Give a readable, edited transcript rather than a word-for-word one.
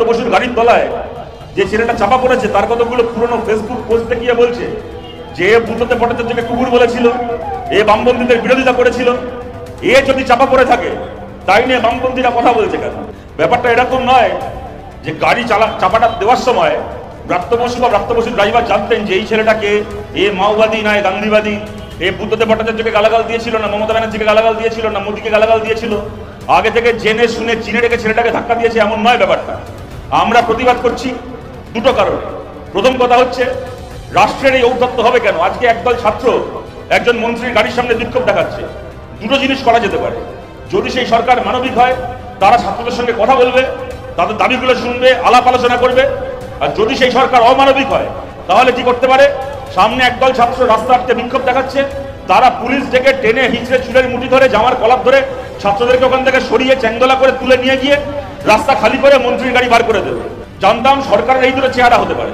বসুর গাড়ির তলায় যে ছেলেটা চাপা পড়েছে তার কতগুলো পুরনো ফেসবুক পোস্টে গিয়ে বলছে যে বুদ্ধদেব ভট্টাচার্যকে কুকুর বলেছিল, এ বামপন্থীদের বিরোধিতা করেছিল, এ যদি চাপা পড়ে থাকে তাই নিয়ে বামপন্থীরা কথা বলছে কেন? ব্যাপারটা এরকম নয় যে গাড়ি চাপাটা দেওয়ার সময় ব্রাত্য বসু বা ব্রাত্য বসুর ড্রাইভার জানতেন যে এই ছেলেটাকে এ মাওবাদী নয় গান্ধীবাদী, এ বুদ্ধদেব ভট্টাচার্যকে গালাগাল দিয়েছিল না, মমতা ব্যানার্জিকে গালাগাল দিয়েছিল না, মোদীকে গালাগাল দিয়েছিল, আগে থেকে জেনে শুনে চিনে রেখে ছেলেটাকে ধাক্কা দিয়েছে এমন নয় ব্যাপারটা। আমরা প্রতিবাদ করছি দুটো কারণে। প্রথম কথা হচ্ছে রাষ্ট্রের এই ঔদ্ধত্য হবে কেন? আজকে একদল ছাত্র একজন মন্ত্রীর গাড়ির সামনে বিক্ষোভ দেখাচ্ছে। দুটো জিনিস করা যেতে পারে। যদি সেই সরকার মানবিক হয় তারা ছাত্রদের সঙ্গে কথা বলবে, তাদের দাবিগুলো শুনবে, আলাপ আলোচনা করবে। আর যদি সেই সরকার অমানবিক হয় তাহলে কি করতে পারে? সামনে একদল ছাত্র রাস্তা আটকে বিক্ষোভ দেখাচ্ছে, তারা পুলিশ ডেকে টেনে হিঁচড়ে চুলের মুঠি ধরে জামার কলার ধরে ছাত্রদেরকে ওখান থেকে সরিয়ে চ্যাংদোলা করে তুলে নিয়ে গিয়ে রাস্তা খালি করে মন্ত্রীর গাড়ি বার করে দেবে। জানতাম সরকারের এই দুটো চেহারা হতে পারে।